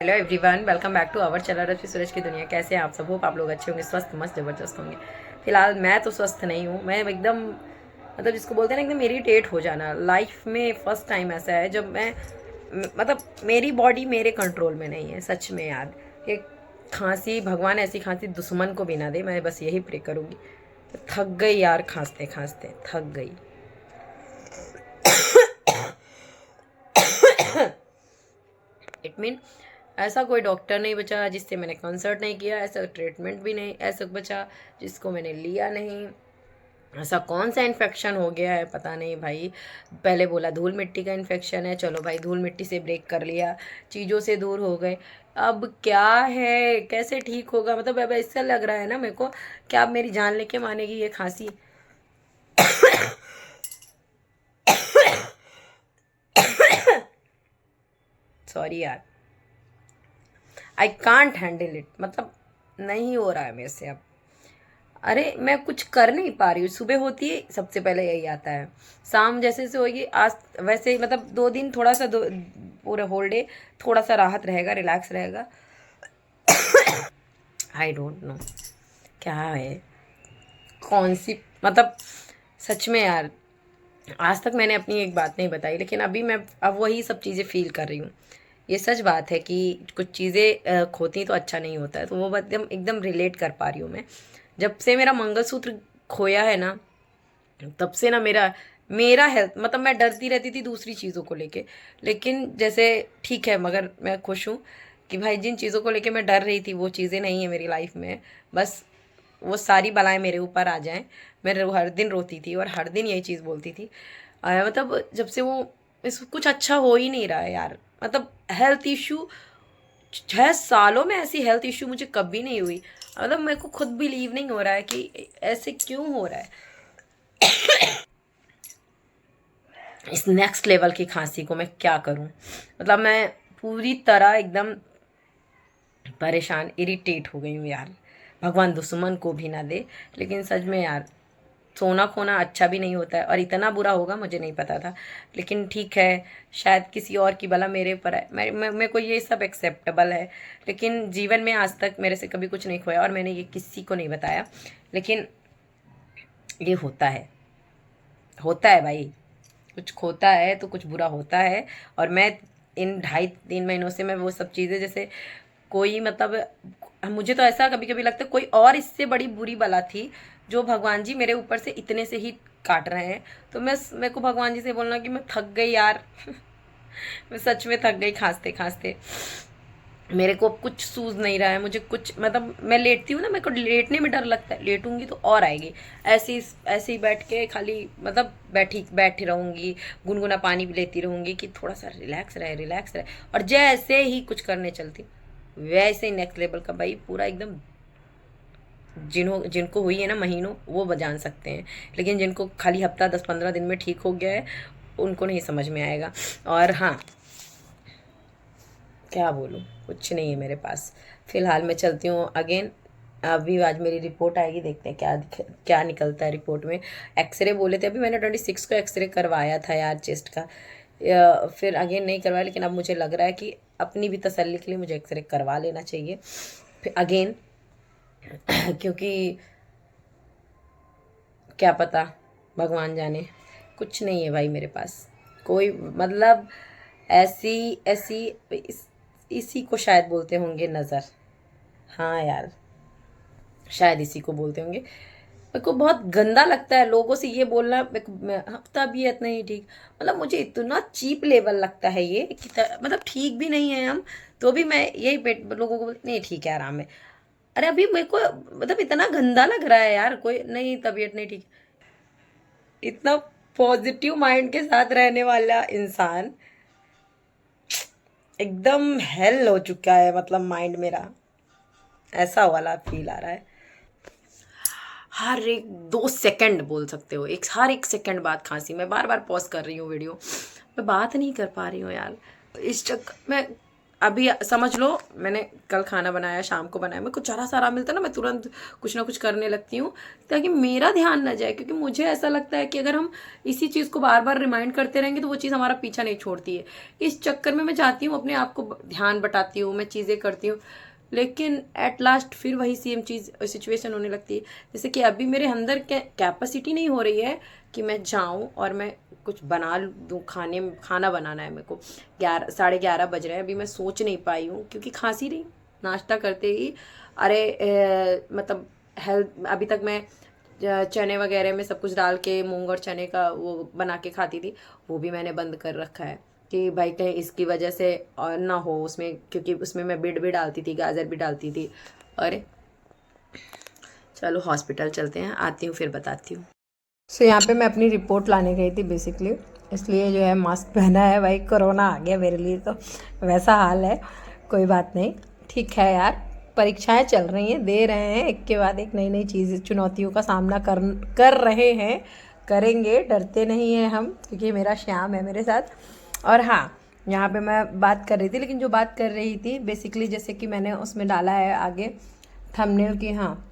Hello everyone, welcome back to our channel Rashmi Suraj की दुनिया। कैसे हैं आप सब? होप आप लोग अच्छे होंगे, स्वस्थ मस्त ज़बरदस्त होंगे। फिलहाल मैं तो स्वस्थ नहीं हूँ। मैं एकदम मतलब जिसको बोलते हैं ना, एकदम इरिटेट हो जाना। लाइफ में फ़र्स्ट टाइम ऐसा है जब मैं मतलब मेरी बॉडी मेरे कंट्रोल में नहीं है। सच में यार, ये खांसी, भगवान ऐसी खांसी दुश्मन को भी ना दे। मैं बस यही प्रे करूँगी। थक गई यार, खांसते खांसते थक गई। इट मीन ऐसा कोई डॉक्टर नहीं बचा जिससे मैंने कंसल्ट नहीं किया, ऐसा ट्रीटमेंट भी नहीं ऐसा बचा जिसको मैंने लिया नहीं। ऐसा कौन सा इन्फेक्शन हो गया है पता नहीं भाई। पहले बोला धूल मिट्टी का इन्फेक्शन है, चलो भाई धूल मिट्टी से ब्रेक कर लिया, चीज़ों से दूर हो गए। अब क्या है, कैसे ठीक होगा? मतलब अब ऐसा लग रहा है ना मेरे को, क्या अब मेरी जान लेके मानेगी ये खांसी? सॉरी यार, आई कांट हैंडल इट। मतलब नहीं हो रहा है मेरे से अब। अरे मैं कुछ कर नहीं पा रही हूँ। सुबह होती है सबसे पहले यही आता है, शाम जैसे से होगी। आज वैसे ही मतलब 2 दिन थोड़ा सा पूरा होल डे थोड़ा सा राहत रहेगा, रिलैक्स रहेगा। आई डोंट नो क्या है, कौन सी मतलब। सच में यार, आज तक मैंने अपनी एक बात नहीं बताई, लेकिन अभी मैं अब वही सब चीज़ें फील कर रही हूँ। ये सच बात है कि कुछ चीज़ें खोती तो अच्छा नहीं होता है, तो वो एकदम एकदम रिलेट कर पा रही हूँ मैं। जब से मेरा मंगलसूत्र खोया है ना, तब से ना मेरा मेरा हेल्थ मतलब मैं डरती रहती थी दूसरी चीज़ों को लेके। लेकिन जैसे ठीक है, मगर मैं खुश हूँ कि भाई जिन चीज़ों को लेके मैं डर रही थी वो चीज़ें नहीं है मेरी लाइफ में। बस वो सारी बलाएं मेरे ऊपर आ जाएं। मैं हर दिन रोती थी और हर दिन यही चीज़ बोलती थी। मतलब जब से वो इस कुछ अच्छा हो ही नहीं रहा है यार। मतलब हेल्थ इशू, 6 सालों में ऐसी हेल्थ इशू मुझे कभी नहीं हुई। मतलब मेरे को खुद बिलीव नहीं हो रहा है कि ऐसे क्यों हो रहा है। इस नेक्स्ट लेवल की खांसी को मैं क्या करूं? मतलब मैं पूरी तरह एकदम परेशान, इरिटेट हो गई हूँ यार। भगवान दुश्मन को भी ना दे। लेकिन सच में यार, सोना खोना अच्छा भी नहीं होता है, और इतना बुरा होगा मुझे नहीं पता था। लेकिन ठीक है, शायद किसी और की भला मेरे ऊपर है। मेरे को ये सब एक्सेप्टेबल है। लेकिन जीवन में आज तक मेरे से कभी कुछ नहीं खोया, और मैंने ये किसी को नहीं बताया। लेकिन ये होता है भाई। कुछ खोता है तो कुछ बुरा होता है। और मैं इन 2.5-3 महीनों से मैं वो सब चीज़ें जैसे कोई मतलब मुझे तो ऐसा कभी कभी लगता है कोई और इससे बड़ी बुरी बला थी जो भगवान जी मेरे ऊपर से इतने से ही काट रहे हैं। तो मेरे को भगवान जी से बोलना कि मैं थक गई यार। मैं सच में थक गई खांसते खांसते। मेरे को अब कुछ सूझ नहीं रहा है। मुझे कुछ मतलब मैं लेटती हूँ ना, मेरे को लेटने में डर लगता है, लेटूंगी तो और आएगी। ऐसे ही बैठ के खाली मतलब बैठी रहूंगी, गुनगुना पानी भी लेती रहूंगी कि थोड़ा सा रिलैक्स रहे रिलैक्स रहे। और जैसे ही कुछ करने चलती हूँ, वैसे ही नेक्स्ट लेवल का भाई पूरा एकदम। जिनको हुई है ना महीनों, वो जान सकते हैं। लेकिन जिनको खाली हफ्ता 10-15 दिन में ठीक हो गया है, उनको नहीं समझ में आएगा। और हाँ, क्या बोलूँ, कुछ नहीं है मेरे पास। फिलहाल मैं चलती हूँ अगेन। अभी आज मेरी रिपोर्ट आएगी, देखते हैं क्या निकलता है रिपोर्ट में। एक्सरे बोले थे, अभी मैंने 26 को एक्सरे करवाया था यार चेस्ट का। फिर अगेन नहीं करवाया, लेकिन अब मुझे लग रहा है कि अपनी भी तसल्ली के लिए मुझे एक्सरे करवा लेना चाहिए फिर अगेन। क्योंकि क्या पता, भगवान जाने। कुछ नहीं है भाई मेरे पास कोई मतलब। ऐसी ऐसी इसी को शायद बोलते होंगे नज़र। हाँ यार, शायद इसी को बोलते होंगे। मेरे को बहुत गंदा लगता है लोगों से ये बोलना। मेरे को तबीयत नहीं ठीक, मतलब मुझे इतना चीप लेवल लगता है ये कि मतलब ठीक भी नहीं है हम, तो भी मैं यही पेट लोगों को बोलती नहीं ठीक है, आराम है। अरे अभी मेरे को मतलब इतना गंदा लग रहा है यार, कोई नहीं तबीयत नहीं ठीक। इतना पॉजिटिव माइंड के साथ रहने वाला इंसान एकदम हेल हो चुका है, मतलब माइंड मेरा ऐसा वाला फील आ रहा है। हर एक 2 सेकंड बोल सकते हो, हर एक सेकंड बाद खांसी। मैं बार बार पॉज कर रही हूँ वीडियो, मैं बात नहीं कर पा रही हूँ यार। इस चक्कर में अभी समझ लो मैंने कल खाना बनाया, शाम को बनाया, मेरे को जरा सा आराम मिलता है ना, मैं तुरंत कुछ ना कुछ करने लगती हूँ ताकि मेरा ध्यान ना जाए, क्योंकि मुझे ऐसा लगता है कि अगर हम इसी चीज़ को बार बार रिमाइंड करते रहेंगे तो वो चीज़ हमारा पीछा नहीं छोड़ती है। इस चक्कर में मैं चाहती हूँ अपने आप को ध्यान बटाती हूँ, मैं चीज़ें करती हूँ, लेकिन एट लास्ट फिर वही सेम चीज़ सिचुएशन होने लगती है। जैसे कि अभी मेरे अंदर कैपेसिटी नहीं हो रही है कि मैं जाऊं और मैं कुछ बना दूं, खाना बनाना है मेरे को। 11 साढ़े 11 बज रहे हैं, अभी मैं सोच नहीं पाई हूँ क्योंकि खांसी रही। नाश्ता करते ही अरे मतलब हेल्थ, अभी तक मैं चने वगैरह में सब कुछ डाल के मूंग और चने का वो बना के खाती थी, वो भी मैंने बंद कर रखा है कि भाई कहीं इसकी वजह से और ना हो उसमें, क्योंकि उसमें मैं बीट भी डालती थी, गाजर भी डालती थी। अरे चलो हॉस्पिटल चलते हैं, आती हूँ फिर बताती हूँ। सो यहाँ पे मैं अपनी रिपोर्ट लाने गई थी बेसिकली, इसलिए जो है मास्क पहना है। भाई कोरोना आ गया मेरे लिए तो वैसा हाल है, कोई बात नहीं, ठीक है यार। परीक्षाएं चल रही हैं, दे रहे हैं, एक के बाद एक नई नई चीज़ चुनौतियों का सामना कर रहे हैं, करेंगे, डरते नहीं हैं हम, क्योंकि मेरा श्याम है मेरे साथ। और हाँ, यहाँ पे मैं बात कर रही थी, लेकिन जो बात कर रही थी बेसिकली जैसे कि मैंने उसमें डाला है आगे थंबनेल की, हाँ,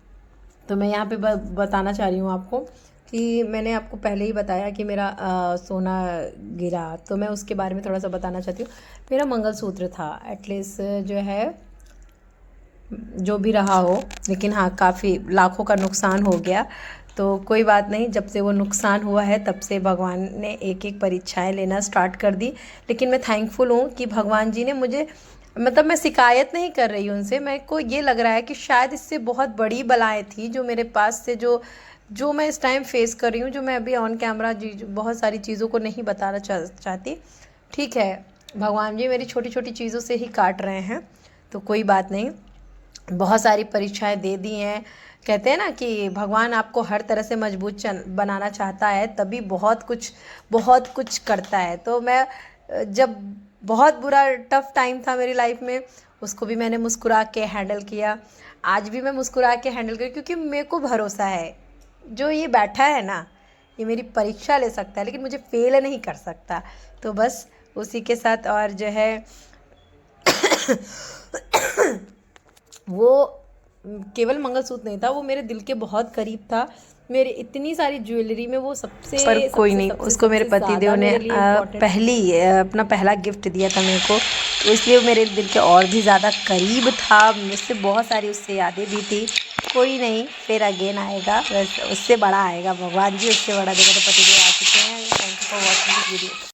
तो मैं यहाँ पे बताना चाह रही हूँ आपको कि मैंने आपको पहले ही बताया कि मेरा सोना गिरा, तो मैं उसके बारे में थोड़ा सा बताना चाहती हूँ। मेरा मंगलसूत्र था, एटलीस्ट जो है जो भी रहा हो, लेकिन हाँ काफ़ी लाखों का नुकसान हो गया। तो कोई बात नहीं, जब से वो नुकसान हुआ है तब से भगवान ने एक एक परीक्षाएं लेना स्टार्ट कर दी। लेकिन मैं थैंकफुल हूँ कि भगवान जी ने मुझे, मतलब मैं शिकायत नहीं कर रही हूँ उनसे, मेरे को ये लग रहा है कि शायद इससे बहुत बड़ी बलाएं थी जो मेरे पास से जो मैं इस टाइम फेस कर रही हूँ, जो मैं अभी ऑन कैमरा जी बहुत सारी चीज़ों को नहीं बताना चाहती। ठीक है, भगवान जी मेरी छोटी छोटी चीज़ों से ही काट रहे हैं, तो कोई बात नहीं। बहुत सारी परीक्षाएं दे दी हैं। कहते हैं ना कि भगवान आपको हर तरह से मजबूत बनाना चाहता है, तभी बहुत कुछ करता है। तो मैं जब बहुत बुरा टफ टाइम था मेरी लाइफ में, उसको भी मैंने मुस्कुरा के हैंडल किया। आज भी मैं मुस्कुरा के हैंडल करी, क्योंकि मेरे को भरोसा है जो ये बैठा है ना, ये मेरी परीक्षा ले सकता है लेकिन मुझे फेल नहीं कर सकता। तो बस उसी के साथ, और जो है वो केवल मंगलसूत्र नहीं था, वो मेरे दिल के बहुत करीब था। मेरे इतनी सारी ज्वेलरी में वो सबसे, पर कोई नहीं, उसको मेरे पतिदेव ने अपना पहला गिफ्ट दिया था मेरे को, तो इसलिए मेरे दिल के और भी ज़्यादा करीब था। मुझसे बहुत सारी उससे यादें भी थी। कोई नहीं, फिर अगेन आएगा, उससे बड़ा आएगा भगवान जी, उससे बड़ा देगा। तो पतिदेव आ चुके हैं। Thank you for watching this video.